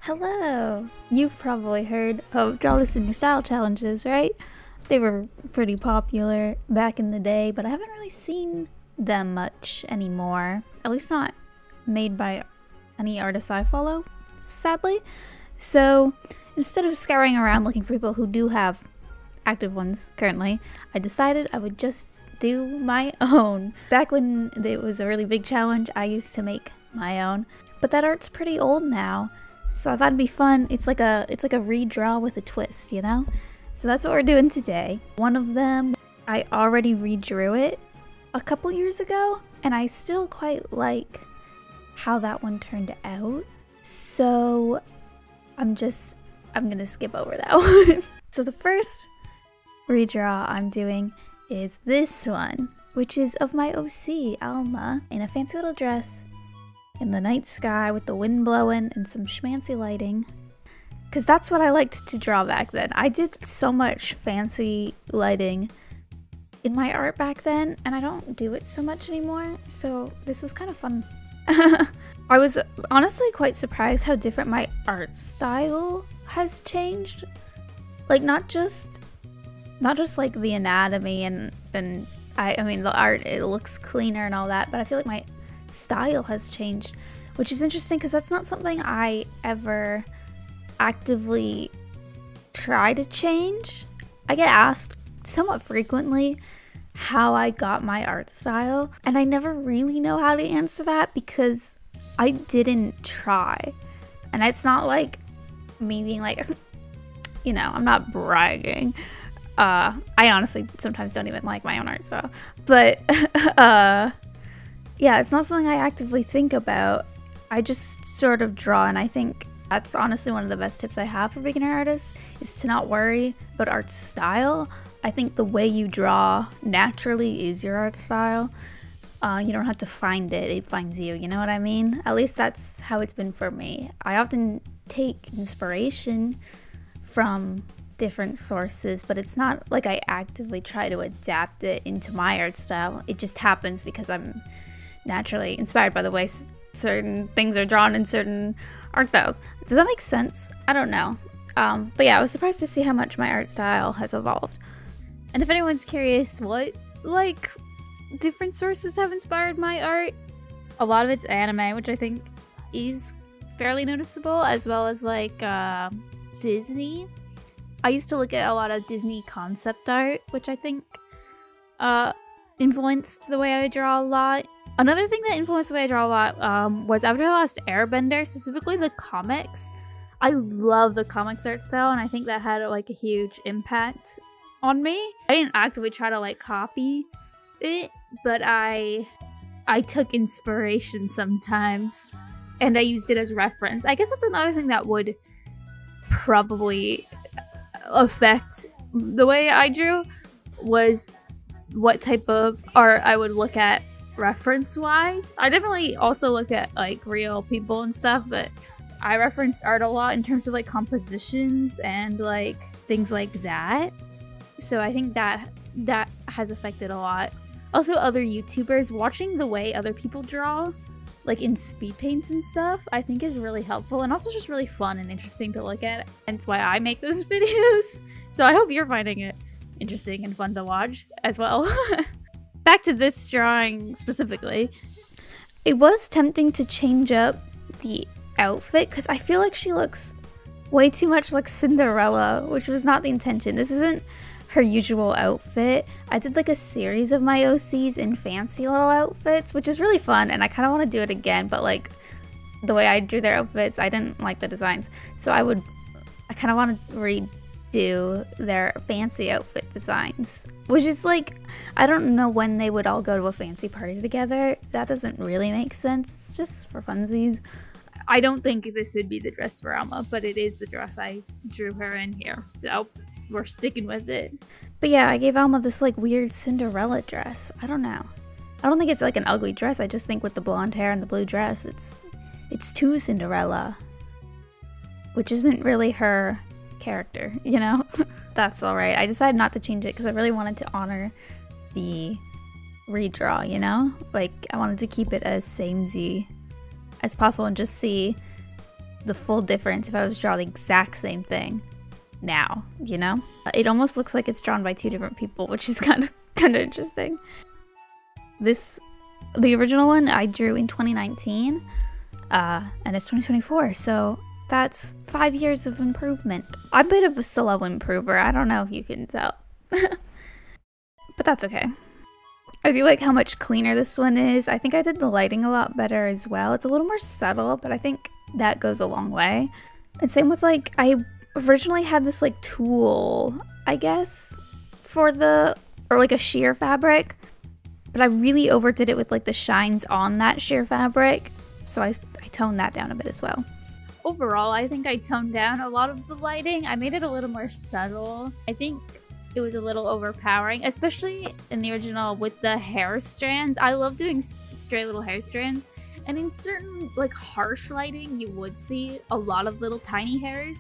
Hello! You've probably heard of Draw This in Your Style challenges, right? They were pretty popular back in the day, but I haven't really seen them much anymore. At least not made by any artists I follow, sadly. So instead of scouring around looking for people who do have active ones currently, I decided I would just do my own. Back when it was a really big challenge, I used to make my own, but that art's pretty old now. So I thought it'd be fun. It's like a redraw with a twist, you know? So that's what we're doing today. One of them, I already redrew it a couple years ago, and I still quite like how that one turned out. So I'm gonna skip over that one. So the first redraw I'm doing is this one, which is of my OC, Alma, in a fancy little dress in the night sky with the wind blowing and some schmancy lighting. Because that's what I liked to draw back then. I did so much fancy lighting in my art back then, and I don't do it so much anymore, so this was kind of fun. I was honestly quite surprised how different my art style has changed. Like, not just like the anatomy and I mean the art, it looks cleaner and all that, but I feel like my style has changed, which is interesting because that's not something I ever actively try to change. I get asked somewhat frequently how I got my art style, and I never really know how to answer that because I didn't try. And it's not like me being like, you know, I'm not bragging. I honestly sometimes don't even like my own art style, but yeah, it's not something I actively think about. I just sort of draw, and I think that's honestly one of the best tips I have for beginner artists, is to not worry about art style. I think the way you draw naturally is your art style. You don't have to find it, it finds you, you know what I mean? At least that's how it's been for me. I often take inspiration from different sources, but it's not like I actively try to adapt it into my art style. It just happens because I'm naturally inspired by the way certain things are drawn in certain art styles. Does that make sense? I don't know. But yeah, I was surprised to see how much my art style has evolved. And if anyone's curious what, like, different sources have inspired my art, a lot of it's anime, which I think is fairly noticeable, as well as like Disney. I used to look at a lot of Disney concept art, which I think influenced the way I draw a lot. Another thing that influenced the way I draw a lot was after the last Airbender, specifically the comics. I love the comics art style, and I think that had like a huge impact on me. I didn't actively try to like copy it, but I took inspiration sometimes, and I used it as reference. I guess that's another thing that would probably affect the way I drew, was what type of art I would look at reference-wise. I definitely also look at like real people and stuff, but I referenced art a lot in terms of like compositions and like things like that. So I think that has affected a lot. Also, other YouTubers, watching the way other people draw, like in speed paints and stuff, I think is really helpful, and also just really fun and interesting to look at. And it's why I make those videos. So I hope you're finding it interesting and fun to watch as well. Back to this drawing specifically. It was tempting to change up the outfit because I feel like she looks way too much like Cinderella, which was not the intention. This isn't her usual outfit. I did like a series of my OCs in fancy little outfits, which is really fun, and I kind of want to do it again, but like the way I drew their outfits, I didn't like the designs, so I kind of want to redo their fancy outfit designs, which is like, I don't know when they would all go to a fancy party together. That doesn't really make sense. It's just for funsies. I don't think this would be the dress for Alma, but it is the dress I drew her in here, so we're sticking with it. But yeah, I gave Alma this like weird Cinderella dress. I don't know. I don't think it's like an ugly dress. I just think with the blonde hair and the blue dress, it's too Cinderella, which isn't really her character, you know? That's alright. I decided not to change it because I really wanted to honor the redraw, you know? Like, I wanted to keep it as samey as possible and just see the full difference if I was to draw the exact same thing now, you know? It almost looks like it's drawn by two different people, which is kind of interesting. The original one I drew in 2019, and it's 2024, so that's 5 years of improvement. I'm a bit of a slow improver, I don't know if you can tell. But that's okay. I do like how much cleaner this one is. I think I did the lighting a lot better as well. It's a little more subtle, but I think that goes a long way. And same with like, I originally had this like tool, I guess, for or like a sheer fabric, but I really overdid it with like the shines on that sheer fabric. So I toned that down a bit as well. Overall, I think I toned down a lot of the lighting. I made it a little more subtle. I think it was a little overpowering, especially in the original with the hair strands. I love doing stray little hair strands, and in certain like harsh lighting you would see a lot of little tiny hairs,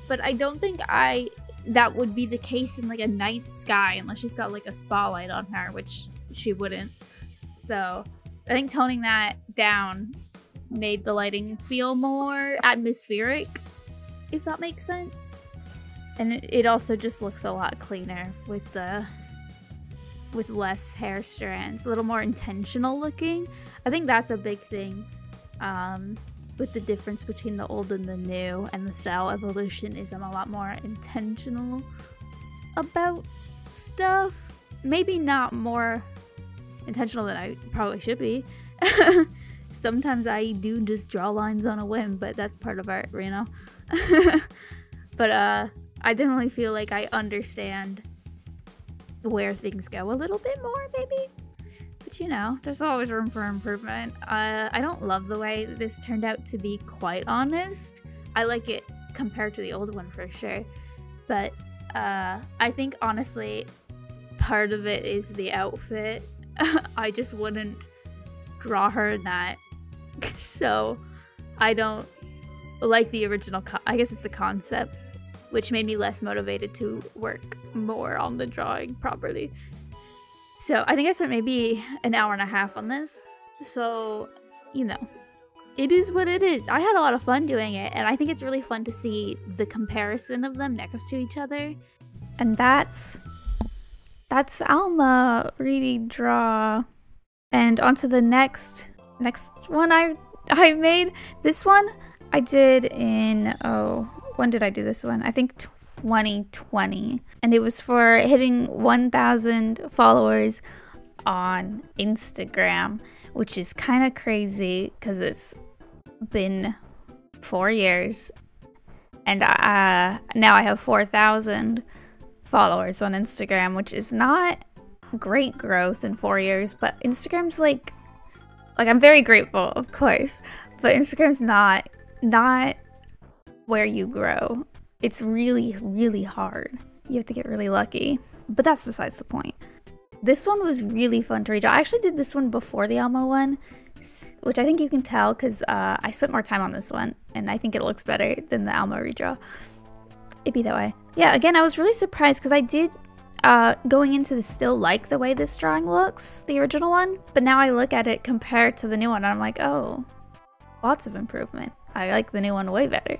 but I don't think that would be the case in like a night sky unless she's got like a spotlight on her, which she wouldn't. So I think toning that down made the lighting feel more atmospheric, if that makes sense. And it also just looks a lot cleaner with less hair strands, a little more intentional looking. I think that's a big thing with the difference between the old and the new, and the style evolution is I'm a lot more intentional about stuff. Maybe not more intentional than I probably should be. Sometimes I do just draw lines on a whim, but that's part of art, you know? But I definitely feel like I understand where things go a little bit more, maybe. But you know, there's always room for improvement. I don't love the way this turned out, to be quite honest. I like it compared to the old one for sure. But I think honestly, part of it is the outfit. I just wouldn't draw her in that. So I don't like the original, I guess it's the concept, which made me less motivated to work more on the drawing properly. So I think I spent maybe an hour and a half on this. So, you know, it is what it is. I had a lot of fun doing it, and I think it's really fun to see the comparison of them next to each other. And that's Alma Redraw. And on to the next one I made. This one I did in, when did I do this one? I think 2020. And it was for hitting 1,000 followers on Instagram, which is kind of crazy because it's been 4 years. And now I have 4,000 followers on Instagram, which is not great growth in 4 years, but Instagram's like I'm very grateful, of course, but Instagram's not where you grow. It's really, really hard. You have to get really lucky, but that's besides the point. This one was really fun to redraw. I actually did this one before the Alma one, which I think you can tell because I spent more time on this one, and I think it looks better than the Alma redraw. It'd be that way. Yeah, again, I was really surprised because I did going into this still like the way this drawing looks, the original one, but now I look at it compared to the new one and I'm like, oh, lots of improvement. I like the new one way better,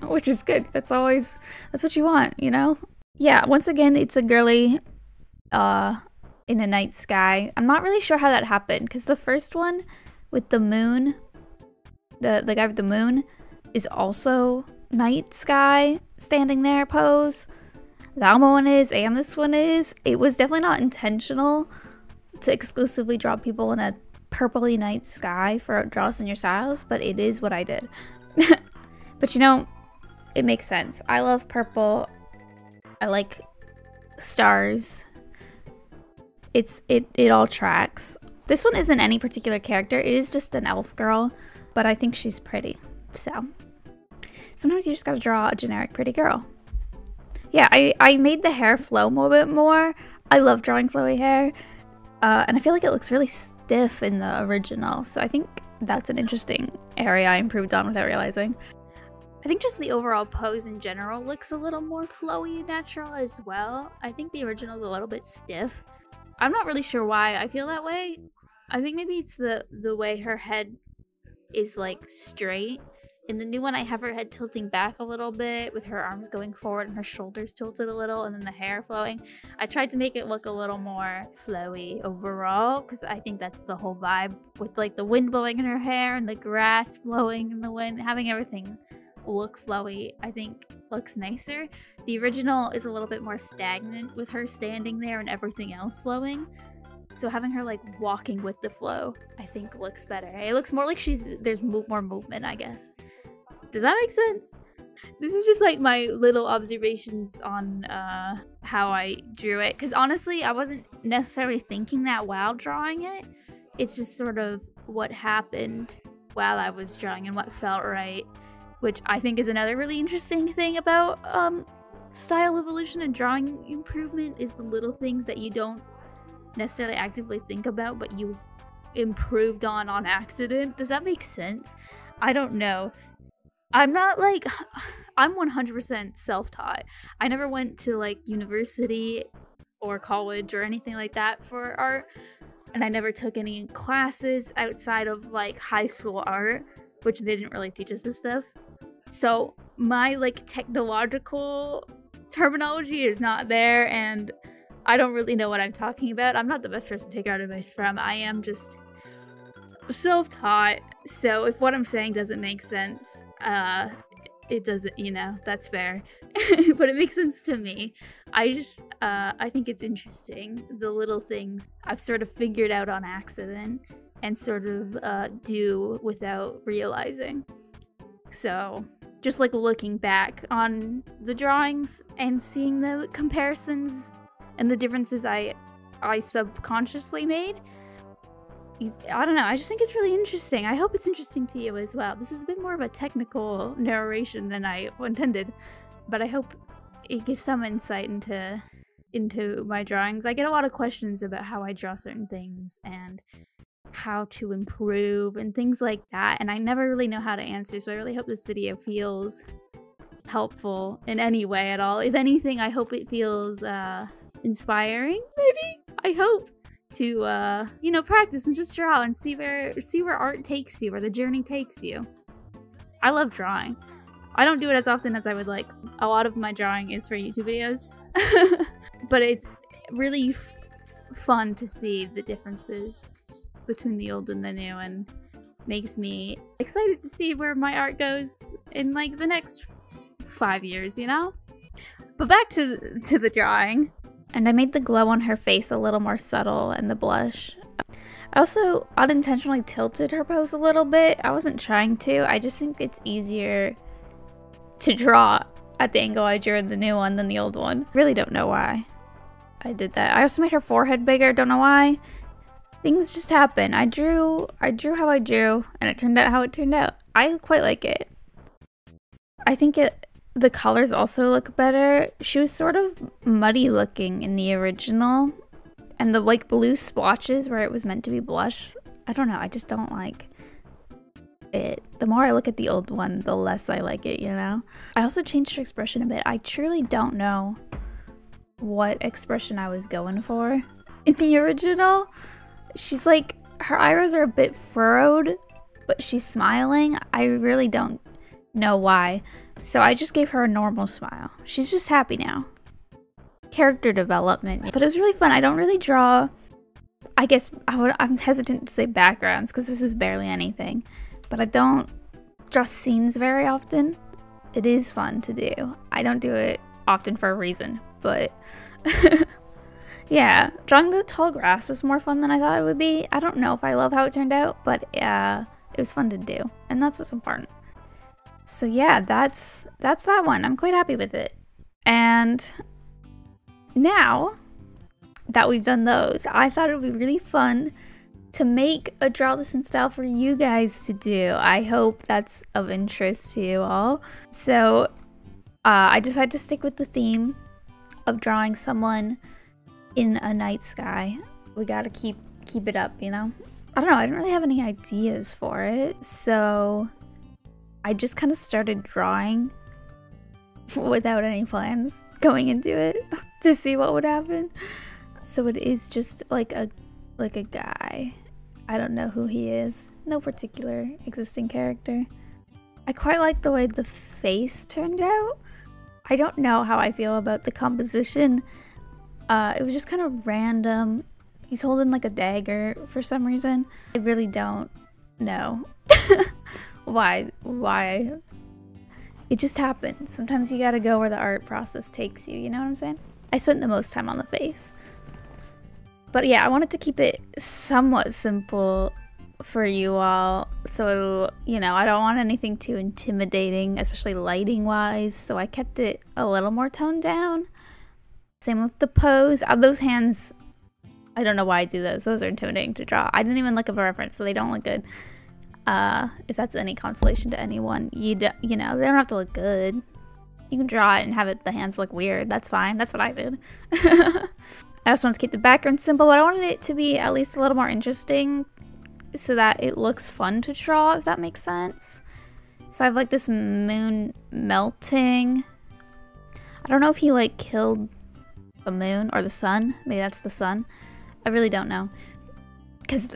which is good. That's what you want, you know? Yeah, once again, it's a girly in a night sky. I'm not really sure how that happened because the first one with the moon, the guy with the moon is also night sky standing there pose. The Alma one is, and this one is. It was definitely not intentional to exclusively draw people in a purpley night sky for Draw Us in Your Styles, but it is what I did. But you know, it makes sense. I love purple. I like stars. It all tracks. This one isn't any particular character. It is just an elf girl, but I think she's pretty. So sometimes you just gotta draw a generic pretty girl. Yeah, I made the hair flow a bit more. I love drawing flowy hair. And I feel like it looks really stiff in the original. So I think that's an interesting area I improved on without realizing. I think just the overall pose in general looks a little more flowy and natural as well. I think the original is a little bit stiff. I'm not really sure why I feel that way. I think maybe it's the way her head is like straight In the new one, I have her head tilting back a little bit with her arms going forward and her shoulders tilted a little and then the hair flowing. I tried to make it look a little more flowy overall because I think that's the whole vibe with like the wind blowing in her hair and the grass blowing in the wind. Having everything look flowy, I think looks nicer. The original is a little bit more stagnant with her standing there and everything else flowing. So having her like walking with the flow, I think looks better. It looks more like there's more movement, I guess. Does that make sense? This is just like my little observations on how I drew it. Because honestly, I wasn't necessarily thinking that while drawing it. It's just sort of what happened while I was drawing and what felt right. Which I think is another really interesting thing about style evolution and drawing improvement is the little things that you don't necessarily actively think about, but you've improved on accident. Does that make sense? I don't know. I'm not like, I'm 100% self-taught. I never went to like university or college or anything like that for art, and I never took any classes outside of like high school art, which they didn't really teach us this stuff. So my like technological terminology is not there, and I don't really know what I'm talking about. I'm not the best person to take art advice from. I am just self-taught, so if what I'm saying doesn't make sense, it doesn't, you know, that's fair. But it makes sense to me. I think it's interesting, the little things I've sort of figured out on accident and sort of do without realizing. So just like looking back on the drawings and seeing the comparisons and the differences I subconsciously made, I don't know, I just think it's really interesting. I hope it's interesting to you as well. This is a bit more of a technical narration than I intended, but I hope it gives some insight into my drawings. I get a lot of questions about how I draw certain things and how to improve and things like that, and I never really know how to answer, so I really hope this video feels helpful in any way at all. If anything, I hope it feels inspiring, maybe? I hope to you know, practice and just draw and see where art takes you, where the journey takes you. I love drawing. I don't do it as often as I would like. A lot of my drawing is for YouTube videos. But it's really fun to see the differences between the old and the new, and makes me excited to see where my art goes in like the next 5 years, you know? But back to the drawing. And I made the glow on her face a little more subtle and the blush. I also unintentionally tilted her pose a little bit. I wasn't trying to. I just think it's easier to draw at the angle I drew in the new one than the old one. Really don't know why I did that. I also made her forehead bigger. Don't know why. Things just happen. I drew how I drew, and it turned out how it turned out. I quite like it. I think the colors also look better. She was sort of muddy looking in the original, and the like blue splotches where it was meant to be blush, I don't know, I just don't like it. The more I look at the old one, the less I like it, you know? I also changed her expression a bit. I truly don't know what expression I was going for in the original. She's like, her eyebrows are a bit furrowed, but she's smiling. I really don't know why. So I just gave her a normal smile. She's just happy now. Character development. But it was really fun. I don't really draw, I guess, I'm hesitant to say backgrounds because this is barely anything. But I don't draw scenes very often. It is fun to do. I don't do it often for a reason, but yeah, drawing the tall grass is more fun than I thought it would be. I don't know if I love how it turned out, but it was fun to do, and that's what's important. So yeah, that's that one. I'm quite happy with it. And now that we've done those, I thought it would be really fun to make a draw this in style for you guys to do. I hope that's of interest to you all. So I decided to stick with the theme of drawing someone in a night sky. We gotta keep it up, you know? I don't know, I didn't really have any ideas for it, so I just kind of started drawing without any plans going into it to see what would happen. So it is just like a guy. I don't know who he is. No particular existing character. I quite like the way the face turned out. I don't know how I feel about the composition. It was just kind of random. He's holding like a dagger for some reason. I really don't know why. It just happened. Sometimes you gotta go where the art process takes you, you know what I'm saying? I spent the most time on the face. But yeah, I wanted to keep it somewhat simple for you all. So, you know, I don't want anything too intimidating, especially lighting wise. So I kept it a little more toned down. Same with the pose. Those hands, I don't know why I do those. Those are intimidating to draw. I didn't even look up a reference, so they don't look good. If that's any consolation to anyone, you know, they don't have to look good. You can draw it and have the hands look weird. That's fine. That's what I did. I also wanted to keep the background simple, but I wanted it to be at least a little more interesting so that it looks fun to draw, if that makes sense. So I have like this moon melting. I don't know if he like killed the moon or the sun. Maybe that's the sun. I really don't know. Because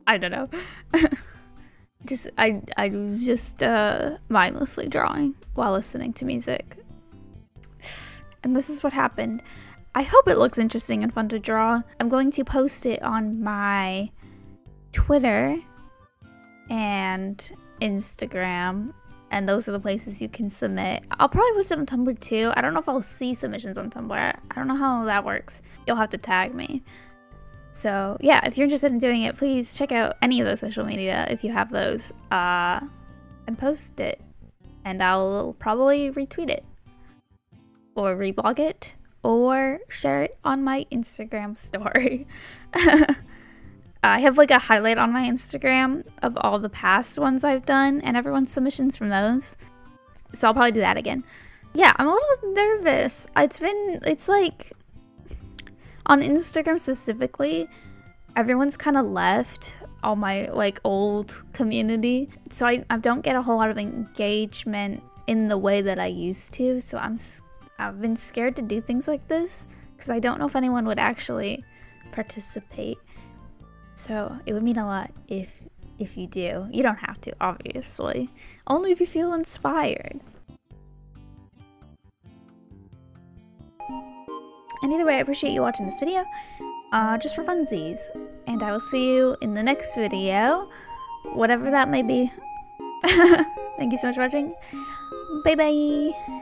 I don't know. I was just mindlessly drawing while listening to music. And this is what happened. I hope it looks interesting and fun to draw. I'm going to post it on my Twitter and Instagram, and those are the places you can submit. I'll probably post it on Tumblr too. I don't know if I'll see submissions on Tumblr. I don't know how that works. You'll have to tag me. So yeah, if you're interested in doing it, please check out any of those social media if you have those, and post it. And I'll probably retweet it, or reblog it, or share it on my Instagram story. I have like a highlight on my Instagram of all the past ones I've done and everyone's submissions from those. So I'll probably do that again. Yeah, I'm a little nervous. It's like, on Instagram specifically, everyone's kind of left all my like old community. So I don't get a whole lot of engagement in the way that I used to. So I've been scared to do things like this because I don't know if anyone would actually participate. So it would mean a lot if you do. You don't have to, obviously. Only if you feel inspired. And either way, I appreciate you watching this video, just for funsies. And I will see you in the next video, whatever that may be. Thank you so much for watching. Bye bye!